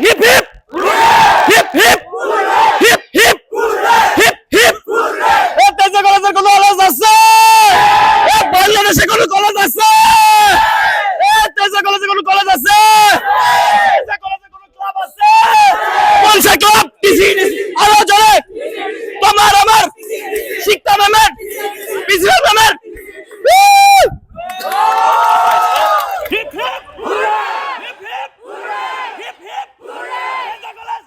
Heap hip hip hip hip hip hip hip এ তেজা কলেজের কোনো কলেজ আছে? এ বাংলাদেশে কোনো কলেজ আছে? এ তেজা কলেজে কোনো কলেজ আছে? তেজা কলেজে কোনো ক্লাব আছে? কোন সে ক্লাব? আরো জোরে তোমার আমার শিক্ষা ম্যামের প্রিন্সিপাল ম্যামের heap hip hip hip hip heap Teja college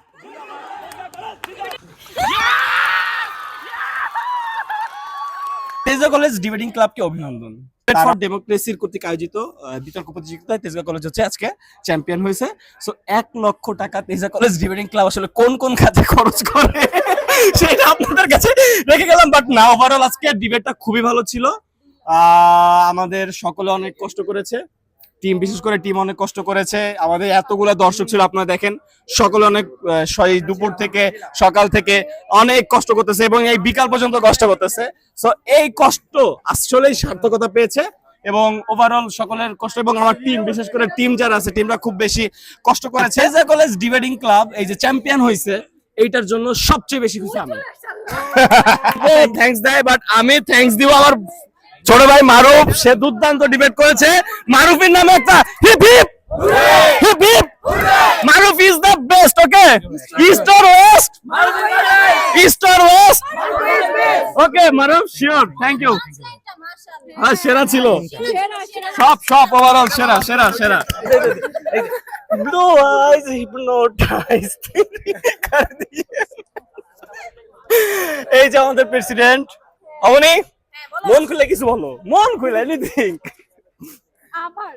Tejgaon college debating ক্লাবকে অভিনন্দন। ফর ডেমোক্রেসির কর্তৃক আয়োজিত বিতর্ক প্রতিযোগিতায় তেজগাঁও কলেজ হচ্ছে আজকে চ্যাম্পিয়ন হয়েছে। সো 1 লক্ষ টাকা তেজগাঁও কলেজ ডিবেটিং ক্লাব আসলে কোন কোন খাতে খরচ করে সেটা আপনাদের কাছে রেখে গেলাম। বাট না, ওভারঅল আজকে ডিবেটটা খুবই ভালো ছিল। আমাদের সকলে অনেক কষ্ট করেছে, টিম বিশেষ করে টিম অনেক কষ্ট করেছে। আমাদের এতগুলো দর্শক ছিল, আপনারা দেখেন সকলে অনেক দুপুর থেকে সকাল থেকে অনেক কষ্ট করতেছে এবং এই বিকাল পর্যন্ত কষ্ট করতেছে। সো এই কষ্ট আসলেই সার্থকতা পেয়েছে এবং ওভারঅল সকলের কষ্ট এবং আমার টিম বিশেষ করে টিম যারা আছে টিমরা খুব বেশি কষ্ট করেছে। তেজগাঁও কলেজ ডিবেটিং ক্লাব এই যে চ্যাম্পিয়ন হয়েছে এইটার জন্য সবচেয়ে বেশি খুশি আমি। থ্যাঙ্কস দেয়, বাট আমি থ্যাঙ্কস দিব আমার ছোট ভাই মারুফ, সে দুর্দান্ত ডিবেট করেছে। মারুফের নামে একটা hip hip hip hip. Maruf is the best. Okay, east or west? East or west? Okay Maruf, sure, thank you. হ্যাঁ, সেরা ছিল সব সব ওভারঅল সেরা সেরা সেরা। ব্লু আইজ হিপনোটাইজ কর দিয়ে। এই যে আমাদের প্রেসিডেন্ট অবনী, মন খুলে কিছু বলো, মন খুলে এনিথিং। আবার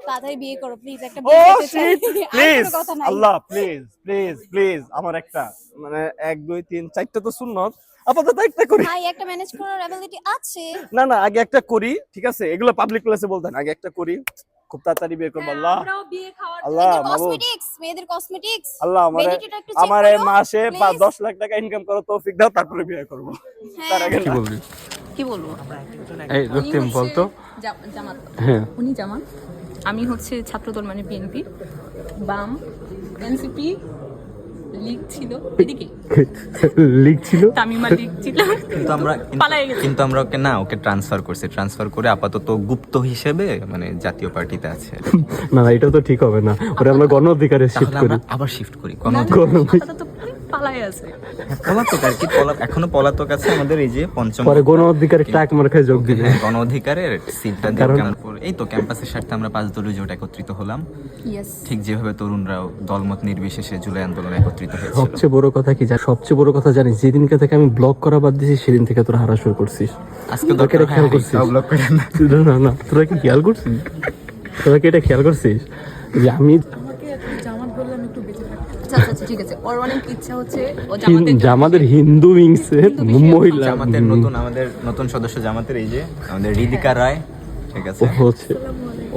দাদাই বিয়ে করো প্লিজ, একটা ও বিয়ে শিট, প্লিজ কথা নাই। আল্লাহ প্লিজ প্লিজ প্লিজ আমার একটা মানে 1 2 3 4টা তো সুন্নত, আপাতত একটা করি। ভাই একটা ম্যানেজ করার অ্যাবিলিটি আছে। না না, আগে একটা করি, ঠিক আছে? এগুলো পাবলিক প্লেসে বলতেন, আগে একটা করি, খুব তাড়াতাড়ি বিয়ে করব। আল্লাহ আমরাও বিয়ে খাওয়ার আল্লাহ কসমেটিক্স, মেয়েদের কসমেটিক্স আল্লাহ আমার মাসে 10 লাখ টাকা ইনকাম করার তৌফিক দাও, তারপরে বিয়ে করব। তার আগে কি বলবি? কি বলবো? এই রক্তিম বলতো। জামাত, হ্যাঁ, উনি জামাত, আমি হচ্ছে ছাত্রদল মানে বিএনপি, বাম, এনসিপি, লীগ ছিল এদিকে, লিগ ছিল। তামিমা লীগ ছিল, পালাই গেছে। কিন্তু আমরা ওকে ট্রান্সফার করছি, ট্রান্সফার করে আপাতত গুপ্ত হিসেবে মানে জাতীয় পার্টিতে আছে। না না, এটা তো ঠিক হবে না, ওরে আমরা গণ অধিকারে শিফট তাহলে করি। আমরা আবার শিফট করি। আপাতত পালাই আছে। পলাতক আর কি, এখনো পলাতক আছে আমাদের এই যে পঞ্চম পরে গণ অধিকারে টাক মার্কায় যোগ দিবে। গণ অধিকারের সিটটা দিয়ে এই তো ক্যাম্পাসের স্বার্থে আমরা 5 দলীয় জোট একত্রিত হলাম। ইয়েস, ঠিক যেভাবে তরুণরাও দলমত নির্বিশেষে জুলাই আন্দোলনে একত্রিত হয়েছিল। সবচেয়ে বড় কথা কি, সবচেয়ে বড় কথা জানিস, যেদিনকে থেকে আমি ব্লক করা বাদ দিয়েছি সেদিন থেকে তোরা হারা শুরু করছিস। আজকে তোরা কি এটা খেয়াল করছিস? ব্লক করে না। না না, তোরা কি খেয়াল করছিস? তোরা কি এটা খেয়াল করছিস যে আমি জামাত বললাম একটু বেঁচে থাকতে। আচ্ছা ঠিক আছে, ওর অনেক ইচ্ছা হচ্ছে ও জামাতে জামাতের হিন্দু উইংসের মহিলা আমাদের নতুন সদস্য জামাতের এই যে আমাদের রিদিকা রায়, ঠিক আছে, হচ্ছে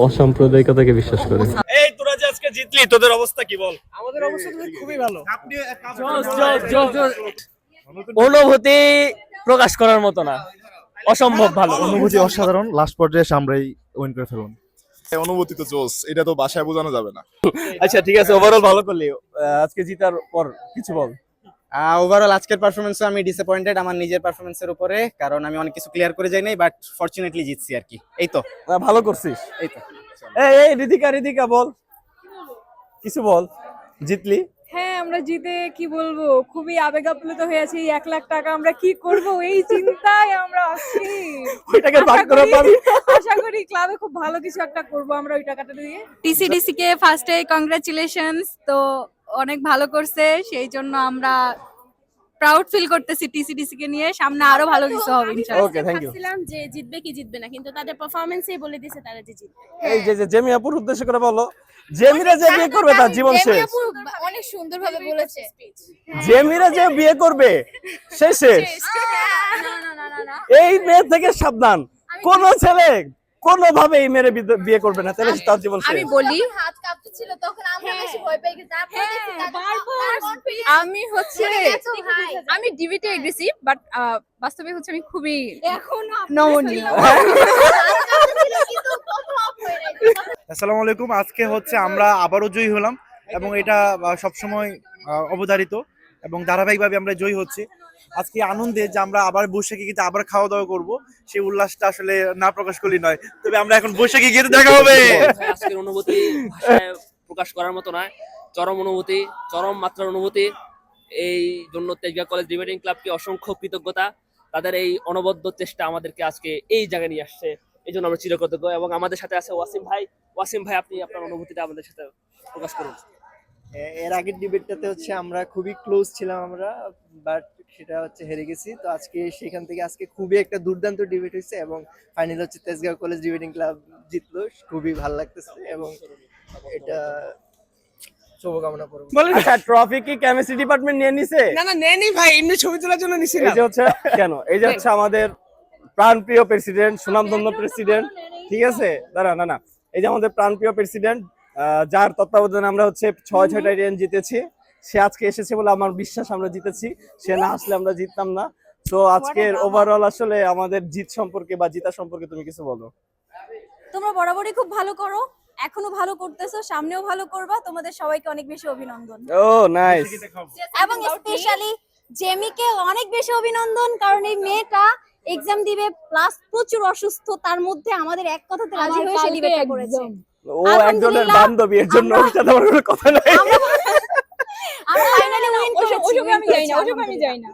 অসাম্প্রদায়িকতাকে বিশ্বাস করে। এই তোরা যে আজকে জিতলি, তোদের অবস্থা কি বল? আমাদের অবস্থা তো খুবই ভালো। অনুভূতি প্রকাশ করার মতো না, অসম্ভব ভালো অনুভূতি অসাধারণ। লাস্ট পর্যায়ে এসে আমরাই উইন করে ফেললাম। অনুভূতি তো জোস, এটা তো ভাষায় বোঝানো যাবে না। আচ্ছা ঠিক আছে, ওভারঅল ভালো করলি। আজকে জিতার পর কিছু বল। ওভারঅল আজকের পারফরমেন্সে আমি ডিসঅ্যাপয়েন্টেড আমার নিজের পারফরমেন্সের উপরে, কারণ আমি অনেক কিছু ক্লিয়ার করে যাই নাই, বাট ফরচুনেটলি জিতছি আর কি। এই তো ভালো করছিস। এই তো এই রিদিকা বল, কিছু বল। জিতলি? হ্যাঁ, আমরা জিতে কি বলবো, খুবই আবেগ আপ্লুত হয়েছি। 1 লাখ টাকা আমরা কি করব এই চিন্তায় আমরা আছি। ওইটাকে ভাগ করে পাবি। আশা করি ক্লাবে খুব ভালো কিছু একটা করব আমরা ওই টাকাটা দিয়ে। টিসিডিসি কে ফার্স্টে কংগ্রাচুলেশনস, তো অনেক ভালো করছে, সেই জন্য আমরা প্রাউড ফিল করতেছি টিসিডিসি কে নিয়ে। সামনে আরো ভালো কিছু হবে ইনশাআল্লাহ। ওকে, থ্যাংক ইউ। ভাবছিলাম যে জিতবে কি জিতবে না, কিন্তু তাদের পারফরম্যান্সই বলে দিয়েছে তারা যে জিতবে। এই যে জেমিয়াপুর উদ্দেশ্য করে বলো, জেমিরা যে বিয়ে করবে তার জীবন শেষ। অনেক সুন্দরভাবে বলেছে। জেমিরা যে বিয়ে করবে সে শেষ। এই মেয়ে থেকে সাবধান, কোন ছেলে কোনোভাবে এই মেয়ের বিয়ে করবে না, তাহলে তার জীবন শেষ। আমি বলি, হাত কাঁপছিল তখন আমরা বেশি ভয় পেয়ে গেছি। আমি হচ্ছে আমি ডিবেটে এগ্রেসিভ, বাট বাস্তবে হচ্ছে আমি খুবই এখনো নমনীয়। আসসালামু আলাইকুম। আজকে হচ্ছে আমরা আবারও জয়ী হলাম। এবং এটা সবসময় অবধারিত এবং ধারাবাহিকভাবে আমরা জয়ী হচ্ছে। আজকে আনন্দে যে আমরা আবার বৈশাখী গীতে আবার খাওয়া দাওয়া করব, সেই উল্লাসটা আসলে না প্রকাশ করলে নয়। তবে আমরা এখন বৈশাখী গীতে দেখা হবে। আজকের অনুভূতি ভাষায় প্রকাশ করার মতো নয়, চরম অনুভূতি, চরম মাত্রার অনুভূতি। এই জন্য তেজগাঁও কলেজ ডিবেটিং ক্লাবকে অসংখ্য কৃতজ্ঞতা। তাদের এই অনবদ্য চেষ্টা আমাদেরকে আজকে এই জায়গায় নিয়ে আসছে, এই জন্য আমরা চিরকৃতজ্ঞ। এবং আমাদের সাথে আছে ওয়াসিম ভাই। ওয়াসিম ভাই, আপনি আপনার অনুভূতিটা আমাদের সাথে প্রকাশ করুন। এর আগের ডিবেটটাতে হচ্ছে আমরা খুবই ক্লোজ ছিলাম আমরা, বাট সেটা হচ্ছে হেরে গেছি। তো আজকে সেখান থেকে আজকে খুবই একটা দুর্দান্ত ডিবেট হয়েছে এবং ফাইনাল হচ্ছে তেজগাঁও কলেজ ডিবেটিং ক্লাব জিতলো, খুবই ভালো লাগতেছে এবং এটা শুভকামনা করব। আচ্ছা, ট্রফি কি কেমিস্ট্রি ডিপার্টমেন্ট নিয়ে নিছে? না না, নেনি ভাই, এমনি ছবি তোলার জন্য নিছি এই যে হচ্ছে কেন, এই যে হচ্ছে আমাদের প্রাণপ্রিয় প্রেসিডেন্ট, সুনামধন্য প্রেসিডেন্ট, ঠিক আছে? না, এই যে আমাদের প্রাণপ্রিয় প্রেসিডেন্ট, যার তত্ত্বাবধানে আমরা হচ্ছে 6-6টা ইভেন্ট জিতেছি, সে আজকে এসেছে বলে আমার বিশ্বাস আমরা জিতেছি। সে না আসলে আমরা জিততাম না। তো আজকের ওভারঅল আসলে আমাদের জিত সম্পর্কে বা জিতা সম্পর্কে তুমি কিছু বলো। তোমরা বরাবরই খুব ভালো করো, এখনো ভালো করতেছো, সামনেও ভালো করবা। তোমাদের সবাইকে অনেক বেশি অভিনন্দন। ও নাইস। এবং স্পেশালি জেমিকে অনেক বেশি অভিনন্দন, কারণ এই মেয়েটা এক্সাম দিবে প্লাস প্রচুর অসুস্থ, তার মধ্যে আমাদের এক কথাতে রাজি হয়ে সে ডিবেটটা করেছে। ও একজনের বান্ধবী, এর জন্য ওর সাথে আমার কোনো কথা নাই। আমরা ফাইনালি উইন করেছি। ওসব আমি যাই না, ওসব আমি যাই না।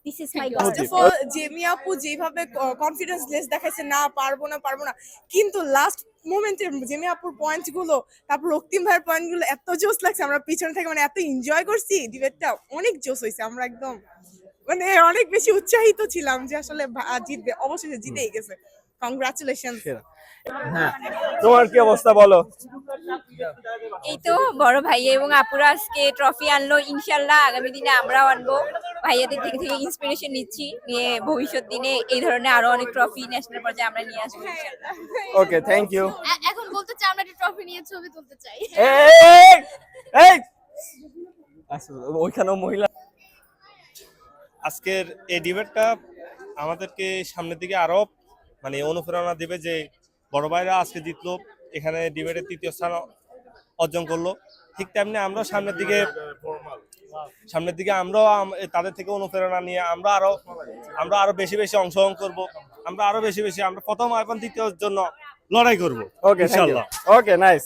This is my first of all Jamie আপু যেভাবে কনফিডেন্স লেস দেখাইছে, না পারবো না, কিন্তু লাস্ট মোমেন্টে জেমি আপুর পয়েন্ট গুলো, তারপর রক্তিম ভাইয়ের পয়েন্ট গুলো এত জোস লাগছে। আমরা পিছনে থেকে মানে এত এনজয় করছি, ডিবেটটা অনেক জোস হয়েছে। আমরা একদম মানে অনেক বেশি উৎসাহিত ছিলাম যে আসলে জিতবে, অবশেষে জিতেই গেছে। কংগ্রাচুলেশন। তোমার কি অবস্থা বলো? এই তো বড় ভাই এবং আপুরা আজকে ট্রফি আনলো, ইনশাল্লাহ আগামী দিনে আমরাও আনবো। ভাইয়াদের থেকে ইন্সপিরেশন নিচ্ছি, নিয়ে ভবিষ্যৎ দিনে এই ধরনের আরো অনেক ট্রফি ন্যাশনাল পর্যায়ে আমরা নিয়ে আসবো ইনশাল্লাহ। ওকে, থ্যাংক ইউ। এখন বলতে চাই আমরা একটা ট্রফি নিয়ে ছবি তুলতে চাই। এই আচ্ছা, ওইখানেও মহিলা। আজকের এই ডিবেটটা আমাদেরকে সামনের দিকে আরো মানে অনুপ্রেরণা দিবে যে বড় ভাইরা আজকে জিতলো, এখানে ডিবেটে 3য় স্থান অর্জন করলো। ঠিক তেমনি আমরা সামনের দিকে আমরাও তাদের থেকে অনুপ্রেরণা নিয়ে আমরা আরো বেশি অংশগ্রহণ করব। আমরা আরো বেশি আমরা প্রথম এবং দ্বিতীয়র জন্য লড়াই করব। ওকে, ইনশাআল্লাহ। ওকে, নাইস।